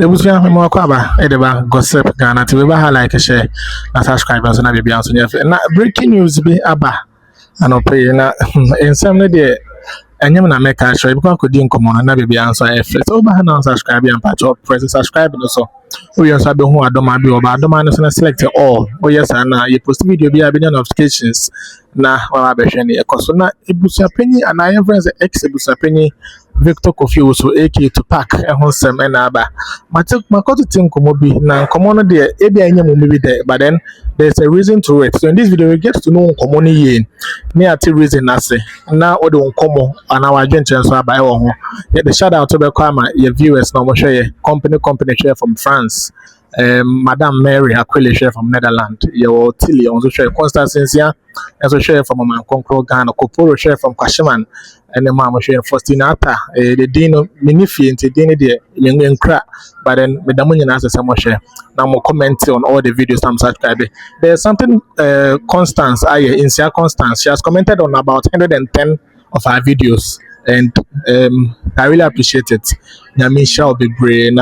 Ebusia mo kwaba edeba gossip Ghana TV ba ha like share na subscribers na bibia so nyefe na breaking news bi aba anope na ensem ne de enyem na make sure because akodi nkomo na bibia so efe so ba ha na subscribe and patch up press subscribe no so we also be hu adoma bi oba adoma no so select all oh yes na you post video bi abi notifications na wa ba hwe ne ekoso na Abusuapanin and I friends ex Abusuapanin Victor Kofi also AK Tupac ehonsem na aba makoto tinkomo bi na nkomo no de ebi anya mo bi there but then there's a reason to it. So in this video we get to know nkomo no ye me ati reason na se na o de nkomo ana wa dwenchen so aba e wo ho ye the shout out to be kwama your viewers na mo share company share from France. Madam Mary Aquile share from Netherlands. Your Tilly also share Constance Cynthia, also share from Mama Concro Ghana, Koporo share from Kashiman, and the Mama share Faustinata, the Dino Minifi and the Dino de Crack, but then Medamunian as a some share. Now more comment on all the videos I'm subscribing. There's something Constance, in Sia Constance, she has commented on about 110 of our videos, and I really appreciate it. Nyamisha will be brain.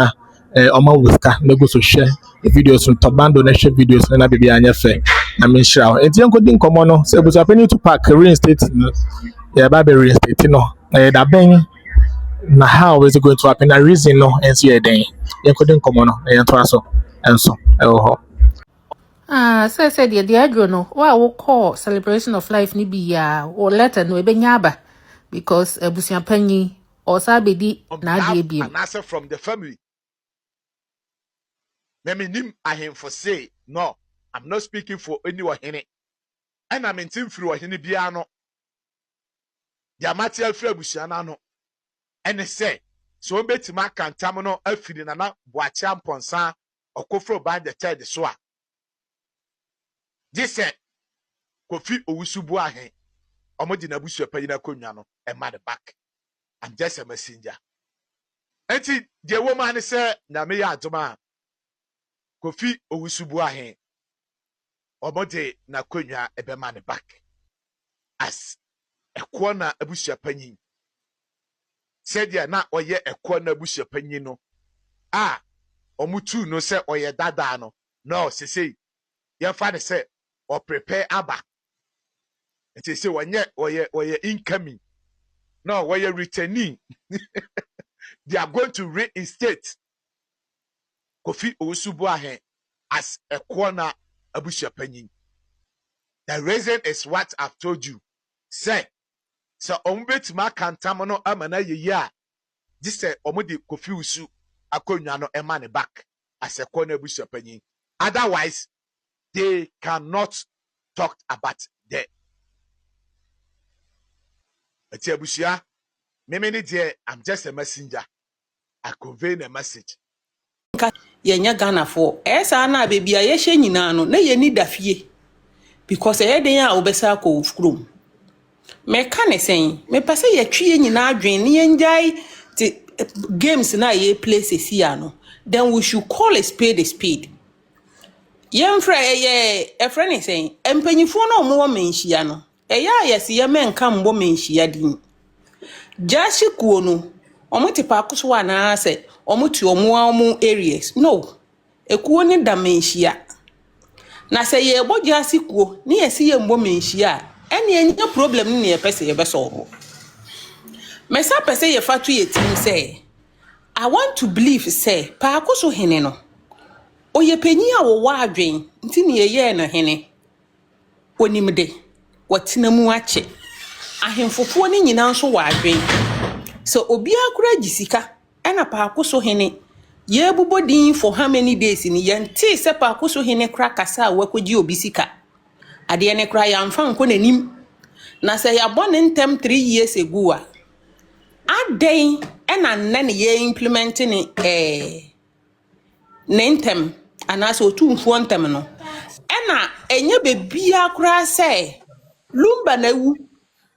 Oma Wuska no go so share the videos from Tobando na share videos na bibi anya fe na me share enti enko di nkomo no se Abusuapanin Tupac reinstate no ya ba be reinstate no da ben na how is it going to happen a reason no enso ye den enko di nkomo no e to aso enso e ho Said the agro no, wa call celebration of life ni bi ya or letter no ebenya aba because Abusuapanin or sabedi na die bi. An answer from the family. Let me name him for say no. I'm not speaking for anyone in it. And I'm in team through a hini piano. The material for Busiana no. And they say, so bet my cantamino elfidin and not boacham ponsan or kofro by the third soa. This said, Kofi Owusubua hen. Omodina Abusuapanin Kunyano and mother back. I'm just a messenger. And the woman said, Namia Doma. Kofi Owusubua hen. Omode na Kunya ebema ne back. As a corner Abusuapanin. Said ya na oye a corner Abusuapanin no. Omutu no se oye dada no. No, say your father say or prepare aba. And they say when oye incoming. No, when you're returning. They are going to reinstate Kofi Owusubua hen as a corner Abusuapanin. The reason is what I've told you. Say, so ombet ma kantamono amana ye this say omodi Kofi Usu akonyano emane back as a corner Abusuapanin. Otherwise, they cannot talk about that. Abusia, I'm just a messenger. I convey a message. Yenya Ghana for esa na baby a yehye nyina no na ye ni dafie because e den a obesa ko skrum me ka ne sen me pese ye twie nyina adwen ne yenjai ti games na ye play sesia no then we should call a spade yemfra ye friend is saying empanyifo na omo menhia no ya yesi ye menka mbo menhia din jashi kuo no omo te Parkoso na se omo tu omo areas no ekuo ni da menhia na se ye boja sikuo ni yesi ye mbo menhia ene enya problem ni ye pese ye beso mesa pese ye fatu ye tim say I want to believe say Parkoso hene no oye penyi a wo wa adwen nti ne ye na hene onimde watina mu ache ahemfofo ni nyina nso wa adwen so obi akura gisika ena Parkoso hene ye bubodin for how many days ni yenti se Parkoso hene kra kasa wakogi obi sika ade ne kra ya mfa nko nanim na se ya bone ntem 3 years ago a aden ena nne ye implementing nentem anaso otumfo ntem no ena enye bebia kra se lumba na wu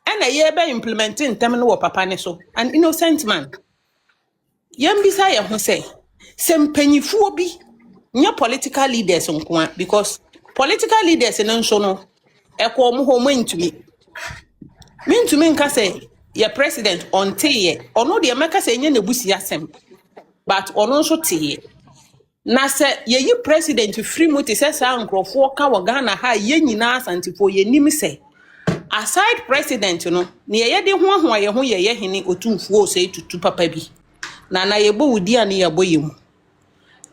ena ye be implementing ntem no wo papa ne so an innocent man yambisa ye ho se sempanyifuo bi nya political leaders nko because political leaders no nso no ekwo mo ho mintumi nka se ye president onte ye ono de meka se enye nebusi asem but ono nso teye na se ye president free mu te se sa nkrofo ka wo Ghana ha ye nyina asantifo ye nim se aside president no ne ye de ho ye ho ye hene otumfuo se tutu papa bi na ye bo wudi an ye boyemu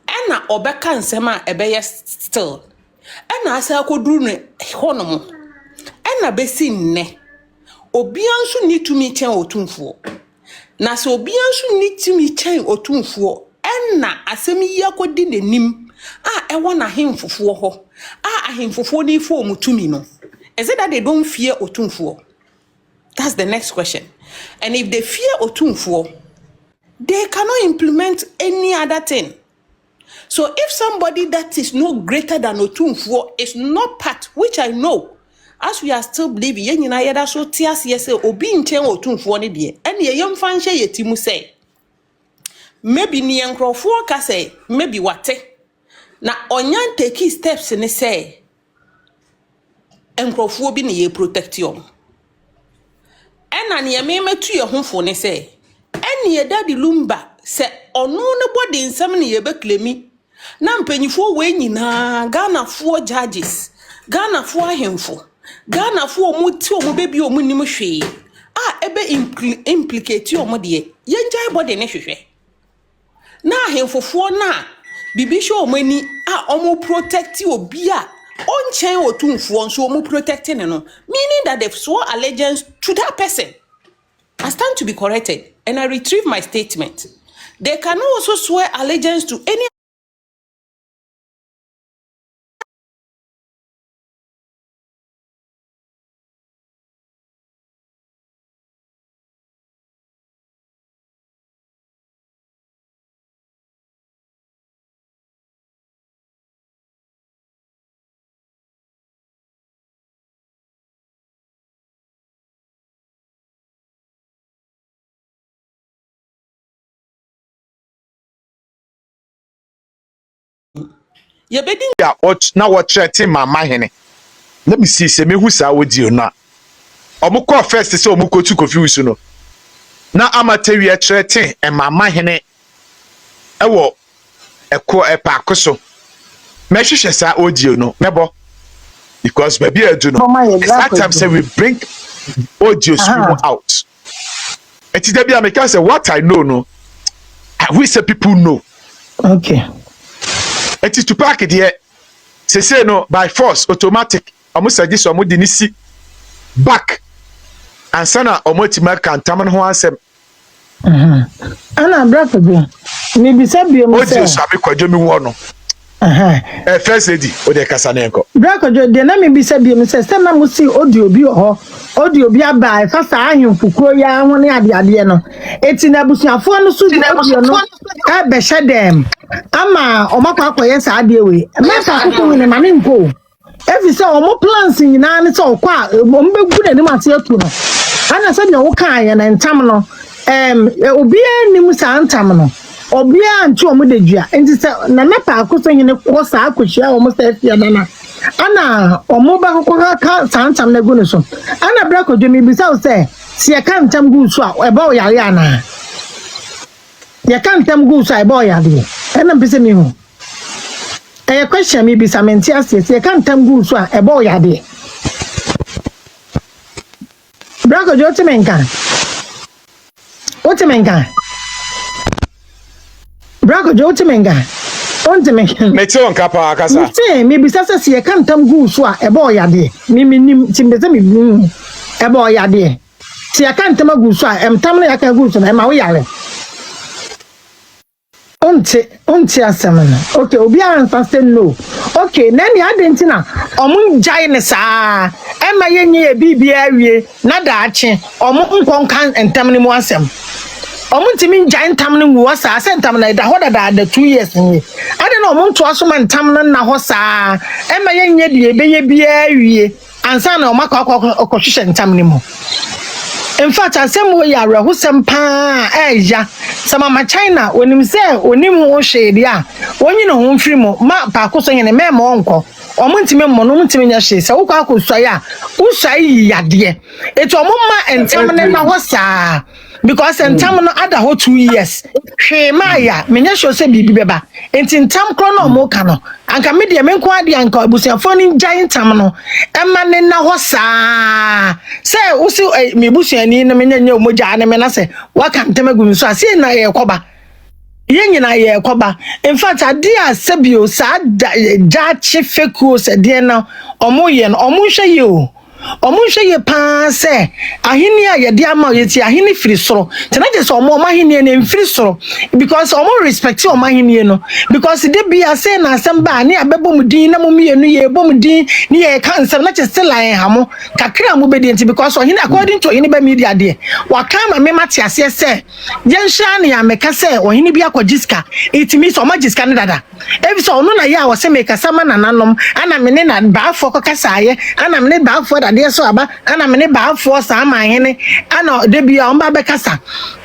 ena obeka nsem a ebeye still ena asa akoduru ne honom ena besi nne obianso ni tumi chen otumfuo na se obianso ni tumi chen otumfuo ena asem yi akodi nenim a ewo na hemfufuo ho a ahemfufuo ni fo omutumi no. Is it that they don't fear otumfuo? That's the next question. And if they fear otumfuo, they cannot implement any other thing. So if somebody that is no greater than otumfuo is not part, which I know, as we are still believing, yen na yeda so tias yese obi nchen otumfuo ni die. And ye yem fanche yetimu say. Maybe ni enkrofo ka say, maybe wate. Na onyan take steps ni say. Enkrofo bi ne ye protect yom. Ena ne me metu ye honfo ne se. Ene ye dadi lumba se ono ne body nsam ne ye beklemi. Na mpanyifo we nyina Ghana fo judges, Ghana fo ahemfo, Ghana fo omuti omubebi omunim hwe. Ebe implicate omo de ye njai body ne hwehwe. Na ahemfofo na bibisho omani omo protect obi a on-chain or two for so more protecting, meaning that they've swore allegiance to that person. I stand to be corrected and I retrieve my statement. They can also swear allegiance to any ya na what threaten mama hene. Let me see, say me who sa audio na. Omuko first say omuko tu confuse no. Na amatewi e threaten e mama hene. Ewo Parkoso. Me hwehwe sa audio no. Mebo. Because baby edu no. It's that time say we bring audio stream out. Eti da bia me can say what I know no. I wish say people know. Okay. It is Tupac there. Say no by force automatic. Almost suggest some didn't see back. And sana omotima can taman ho ansem. Ana brother go. Maybe sabi o say. O sabi kwajo mi wo no. First lady o de kasa na enko. Brother jo de na me bi sabi o say na mo see audio bi ho. Audio bi aba fa sa ahemfukuro ya ho ne ade no. Eti na busuafo no so di audio no. E be hye dem. Ama omakwa akoye sa ade we. Meta kuku ne mane nko. Efi say omo plans nyina ne say okwa ombegu na nim ase atu no. Ana say na wo kan ye na ntam no. Obi anim sa ntam no. Obi antu omo de dua. Enti say na mepa akoso hene ko sa akohia omo sa afia na. Ana omo ba kokwa ka sa ntam na gu ne so. Ana bra ko dwemi bi say se ye kan ntam gu so a e ba o yare ana. Ye kan ntam gu so a e ba o yare. Ena mpese mi hu. Question me be some entias, ye can't tell good so a boy ade. Braco Jotimenka. What a menka? Braco Jotimenka. On to make Meton Kappa Casa. Say, maybe Sassa, ye can't tell good so a boy ade. Mimi Timbezemi, a boy ade. See, I can't tell good so I'm telling I can go to my way. Onti asemana. Okay, obi answer say no. Okay, nani adentina omun jai ne saa. Ema yenye bibia wie na daache. Omun nkonkan entam ne mu asem. Omun timi jai entam ne mu wasa asentam na da hoda da 2 years ni. Ade na omun to aso man entam na ho saa. Ema yenye die beye bia wie. Ansa na omaka okohwehwe entam ne mu. In fact, I say more yara who some pa eja. Some of my China when him say onim shade ya. When you know home free mo ma Parkoso hene me mo onko. Omuntime mo no muntime nya hye. Se wo kwa ya. Usai yade. Eto omma entam ne na ho saa. because entam no ada ho 2 years hwe maya menya sure say bibi beba enti ntam kro no mo ka no anka me de me nko ade anka abusuafo ni giant tam no ema ne na ho saa say usi me busuani no menya nya omoja ne me na say waka ntemagu so ase na ye koba yenyina ye koba in fact ade a sabio sa ja chi fekuo se de na omo ye no omo hwe ye o omunhwe ye pa se ahini a ye de ama ye ti ahini firi soro tena je so omo ahini ne mfiri soro because omo respect omo ahini no because de bia say na asem ba ne abebo mudin na momienu ye bomudin ne ye kan nsem na che still line hamo kakra mo bedi nti because ohini according to ohini ba media de waka ma me mate ase se ye nhra ne ya meka se ohini bia kwajiska itimi so magiska ne dada ebi so ono na ye a wo se meka sama nananom ana me ne na ba afọ kokasa ye ana me ne ba afọ ade so aba ana me ne ba afọ sa ma hene ana de bia on ba bekasa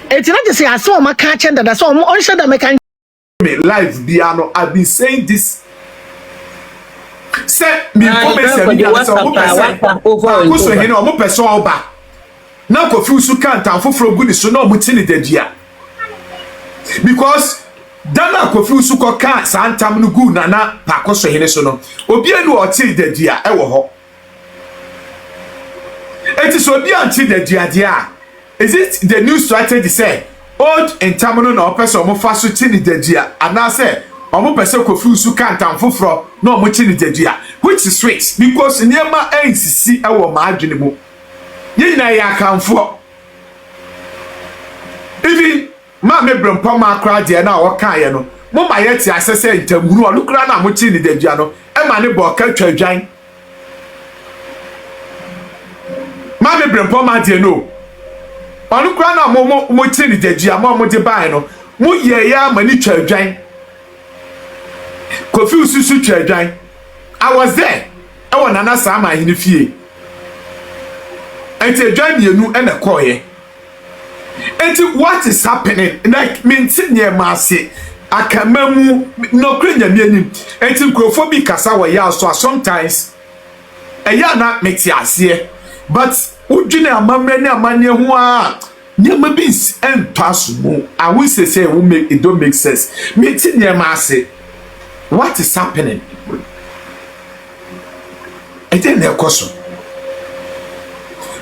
eti na je se ase o maka chen dada so on hye da meka me live biano I've been saying this say me ko be say me so mo person ko so hene o mo person oba na ko fi su kan tan foforo gu ni so na o mo ti ni dadua because dana ko fi su ko kan santam no gu na Parkoso hene so no obi anu o ti dadua e wo ho it is obi anti dadua dia is it the new strategy say old in terminal na person mo fa so ti ni dadua ana say omo person ko fi su kan tan foforo na o mo ti ni dadua which is sweet because niema nsisi e wo ma adwene mo yina ya kanfo even ma me brempo ma kra de na wo kan ye no mo ma ye ti asese ntamuru olukura na mo ti ni dadua no e ma ne bo ka twadwan ma me brempo ma de no olukura na mo ti ni dadua mo de bai no mo ye ya ma ni twadwan kofi ususu twadwan I was there e wona na sa ma hini fie enti twadwan mienu e na koye. And what is happening? Like mintin ye masi akamamu no krenya mianim. Enti crofobia kasa wa ya so sometimes eya na meti ase but udwene amamre ne amane ho a nyama bis entasumu I will say will make it don't make sense. Mintin ye masi what is happening? Eten e koso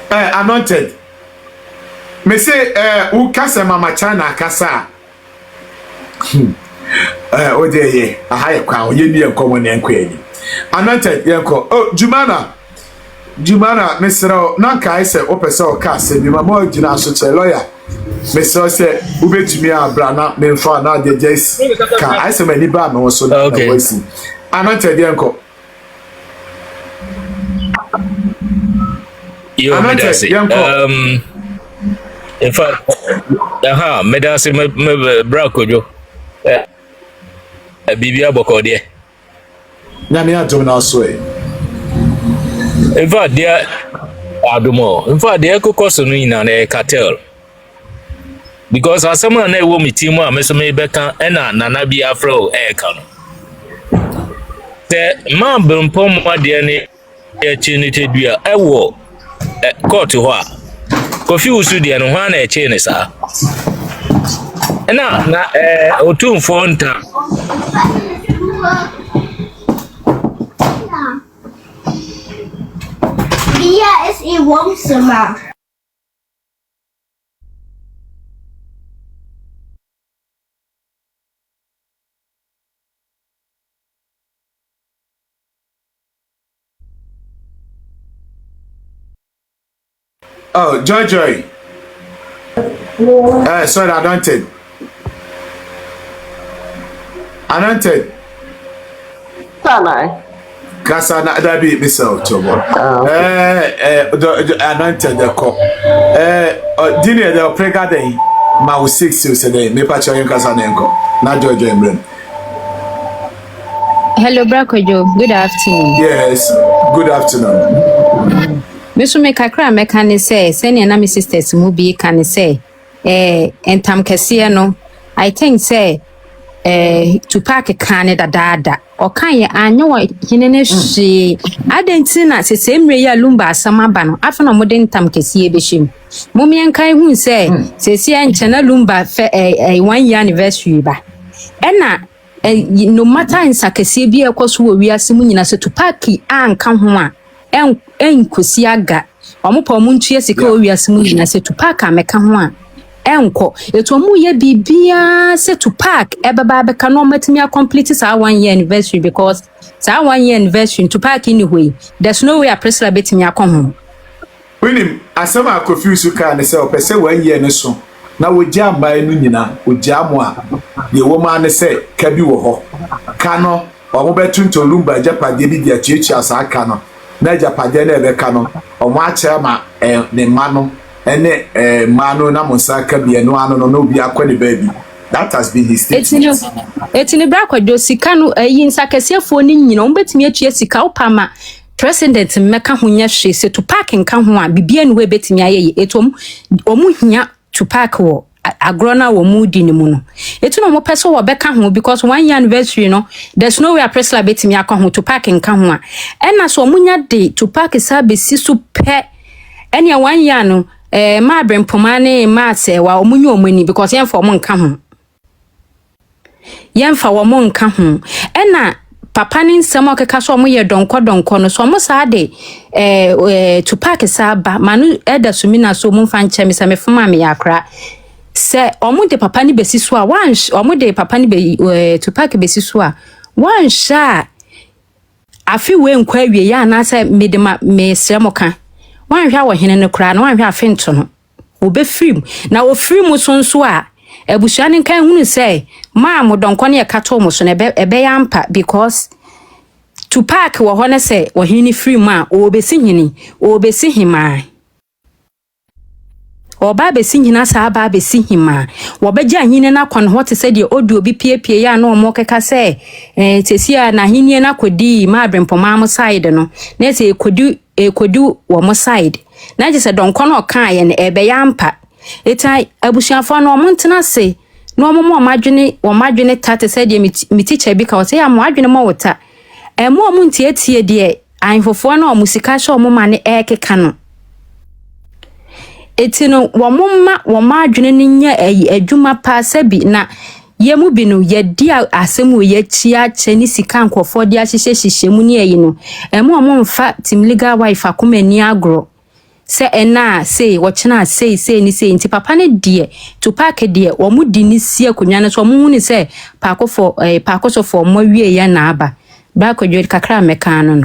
anointed me say u kasa mama chana kasa o de ye aha kwa o ye ni enkomo ne enko ani anointed yenko oh jumana mesro na kai se o pese o kasa bi mama ogina so che lawyer mesro se u betumi abra na me mfa na de jes ka I say mani ba me wo so na voice anointed yenko yo medasi in fact medasi me brakojo bibia bokode na me adom na so e in fact dia adomo in fact dia kokoso no ina na cartel because asema na ewo mitimu a meso me beka na nana bi afro ka no the man bempom ade ne e chinite dua ewo court ho a kofi usu de no ho na eche ne sa na otumfo nta Via is in woonzimmer. Oh, Joy. Sorry, anointed. Sana. Kasa na da bi misal tobo. Anointed the cop. Dini the prega day. Ma 6 years today. Me pa choyin kasa na enko. Na Joy Emblem. Hello, Brakojo. Good afternoon. Yes, good afternoon. Mesu me kakra me kan say senior na me sisters mu bi kan say entam kese no I think say Tupac kan da dada o kan ye anyo hine ne hwe adenti na sesemre ya lumba asama ba no afa na modern tam kese be hwem momien kan hu se sesi enchena lumba 1 year anniversary ba ena no matter nsa kese bi ekoso wo wiase mu nyina se Tupac anka ho a enkosi aga omopa mu ntue sika wo wiase mu nyina se Tupac ameka ho a enko eto mu ye bibia se Tupac ebeba beka no matimi complete sa 1 year anniversary because sa 1 year anniversary Tupac in way there's no way a presla betimi akon ho winim asema confuse ka ne se opese 1 year ne so na wogya mbae no nyina wogya mo a ye wo ma ne se ka bi wo ho ka no omo betunto lumba japade bi dia chichi asa aka no na japade na ebe ka no omo a kire ma ne ma no ene mano na monsaka bia no ano no obi akwani baby that has been his statement etini bra kwadwo sika no ayi nsakasiafo ni nyina ombetimi atua sika opama president meka honya hwe se Tupac nka ho a bibia no we betimi aye etom omu hia Tupac wo agrona wo mudi ni mu no etu no mo peso wo beka ho because 1 year anniversary no there's no way a presla betimi akọ ho Tupac nka ho a ena so omunya de Tupac sa besi so pe ene 1 year no ma brempomane ma se wa omunyo omani because yen fa omo nka ho yen fa wo mo nka ho ena papa ni nsem okeka so omo ye donko no so omo sa de Tupac sa ba manu eda sumina so omo fa nche mi se me fuma me yakra se omo de papa ni besi so a wan omo de papa ni be Tupac besi so a wan sha afi we nkwa wie ya na se medema me sremoka wan hwa wo hene ne kura na wan hwa afento no obe film na o film so nso a ebusua ne kan hunu say ma mo donko ne kato mo so na ebe ya mpa because Tupac wo ho ne say wo hini film a obesi hini obesi hima oba besi hina sa ba besi hima wo beja hini na kwan ho te say de odu obi piepie ya na omo keka say tesia na hini na kodi ma brempoma mo side no na say ekodu wo mo side na je se donko no kan ye ne ebe ya mpa etai abusuafo no mo ntena se no mo madwene tate se de mi teacher bi ka o se ya mo adwene mo wota mo ntie de anfofo na o musika sho mo ma ne ekeka no etino wo madwene ne nya adwuma pa sabi na yemu bi no ye dia asemu ye chia cheni sika nkofo dia hyehyehye mu ne yi no mo mfa tim legal wife akomani agro se ena say wochena say ni say nti papa ne de Tupac de wo mu di ni sie akonwa ne so mo hu ni say Parkoso for mo wie ya na aba ba ko jodi kakra meka no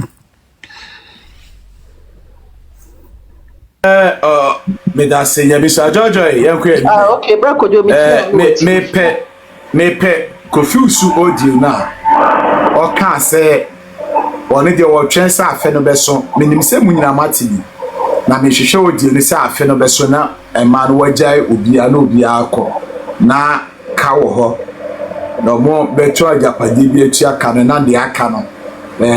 me da say ya bisa jojo yankwe okay bra ko jo me pe confuse audio na o kan say one de wo twen sa afe no beso menim se munyina matini na me hwehwe audio ni sa afe no beso na ma no wajai obi akọ na ka wo ho no mo beto ajapade bi etu aka no na de aka no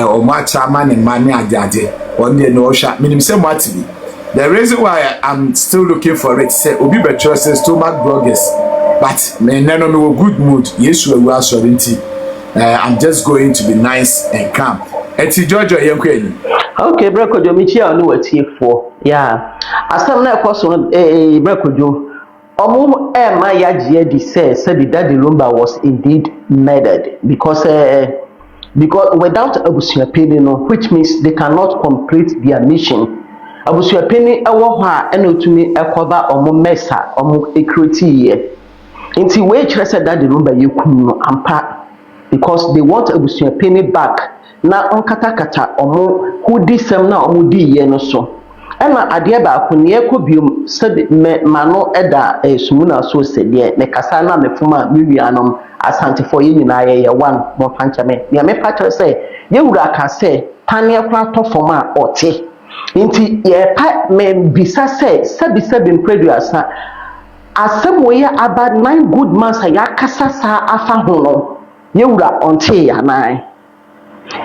o ma cha ma ne ma ne ajaje on de no sha menim se matini. The reason why I'm still looking for it say obi beto says Tupac bloggers but me no me good mood yesu ewu asorinti I'm just going to be nice and calm eti jojo yenkweni okay brekojo michi a no watiefo yeah asam na ekoso brekojo omo ma yaje di say that the Lumba was indeed murdered because without Abusuapanin no which means they cannot complete their mission. Abusuapanin ewo ho a ena otumi ekoba omo mesa omo ekroti ye nti we kire say that the Lumba yekum no ampa because they want Abusuapanin back na onkatakata omo hudi sem na omo di ye no so ena ade ba ko ne ekobiom sabe mano eda sumuna so se de me kasa na mefuma miwianom asante for ye nyina ye one mo fancha me me patro say ye wura ka say panie kwa to forma ote nti ye pa me bisa say sabi mpreduasa asemo ye about 9 good months ya kasa sa afa ho no ye wura onte ya nai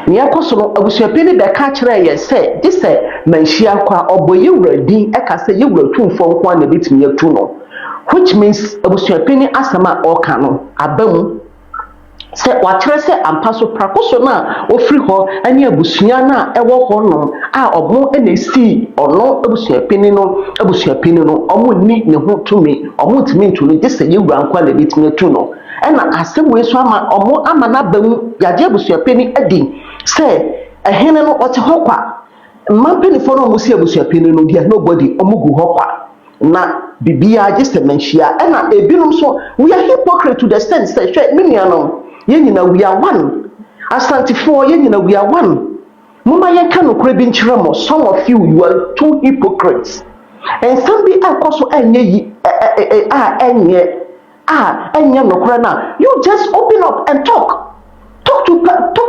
ni akoso no Abusuapanin be ka kire ye say this manhia kwa oboye wura din e ka say ye wura tumfo nko na bitimi atu no which means Abusuapanin asama oka no abamu sɛ wakyerɛ sɛ ampa so Parkoso no a ofiri hɔ ne abusua no a ɛwɔ hɔ no a ɔmo na esi ɔno abusuapini no ɔmo ni ne ho tumi ɔmo ntumi ntu no gye sɛ yɛwura nkwa na ebitumi atu no ɛna asɛm wei so ɔmo ama n'aba mu yagye abusuapini adi sɛ ɛhene no ɔte hɔ kwa mma mpanyinfoɔ no ɔmo si abusuapini no deɛ nobody ɔmo gu hɔ kwa na bibia gye sɛ manhyia ɛna ebinom so we are hypocrite to the extent sɛ hwɛ me nuanom yɛn nyina we are one asantefoɔ yɛn nyina we are one moma yɛnka nokora bi nkyerɛ mo some of you are too hypocrites nsɛm bi akɔ so ɛnyɛ yi ɛnyɛ nokora na you just open up and talk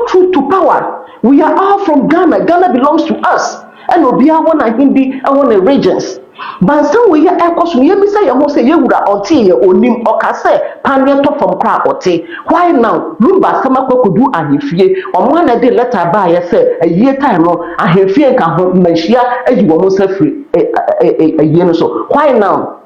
truth to power. We are all from Ghana. Ghana belongs to us. And Obia wana Hindi and wana regions. But some way ekos me me say you say you would oti onim okase paneto from kra oti. Why now? Lumba sama could do ahifie. Or one a day letter by say a year time no ahifie can menshia as you almost free a year so. Why now?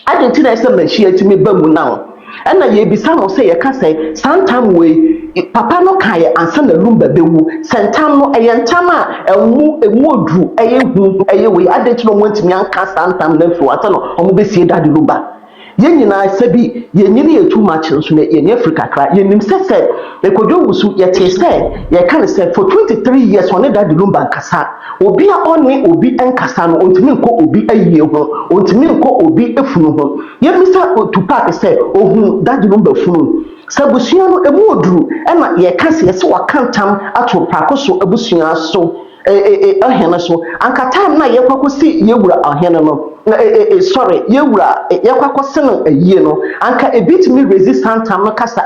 I didn't think I said menshia to me bamu now. And I be some say a say sometime way papa no kaya ansa na lumba bewu sentam no eyentama emu dru eyehu eyewe adeti no wantimi anka santam na fo ata no omo be sie dade lumba yen nyina sabi yenyini ye too much nso na yen Africa kra yenim sese ekodwo wusu yete se ye kan se for 23 years on dade lumba kasa obi a onwe obi enkasa no ontimi nko obi ayiye ho ontimi nko obi efunu ho yemisa Tupac se ohun dade lumba funu sabusua no emu oduru na ye kase ye se wakantam ato Parkoso abusua so ahene so anka time na ye kwakosi ye wura ahene no sorry ye wura ye kwakosi no ayie no anka ebitimi resistant tam no kasa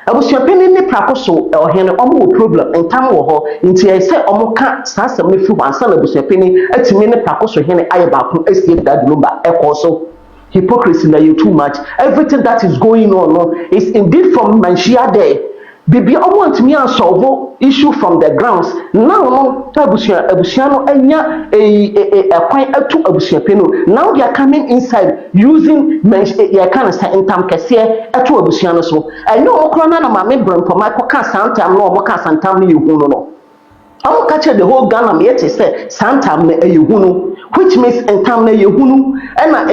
abusuapini ne Parkoso ohene omo problem entam wo ho nti ye se omo ka sasam ne fi wansa na abusuapini atimi ne Parkoso hene aye ba ko esie dad lumba ekoso. Hypocrisy na you too much. Everything that is going on no, is indeed from Manshia there. Baby, I want me to solve issue from the grounds. Now no, Abusiano enya a point to Abusiapino. Now they are coming inside using ya kind of say in time kese to Abusiano so. I know Okrona na mame bron for my koka santa no moka santa ni no. I'm catching the whole Ghana me yet say santa me ehunu. Which means in time na yehunu na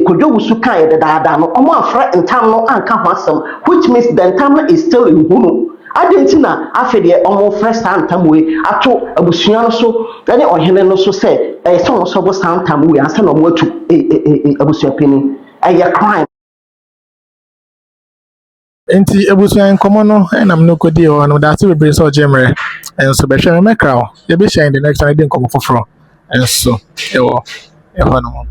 kodwo wusu kan de daada no omo afra in time no anka hwasem which means the time is still in hunu adentina afede omo fresh time we ato abusua no so ene ohene no so say so so bo time we ansa no mo atu abusua peni aye crime Enti ebusua nkomo no enam no kodi o no da se bebre so jemre enso be hwe me kra o ye be shine the next time dey nkomo foforo enso ewo no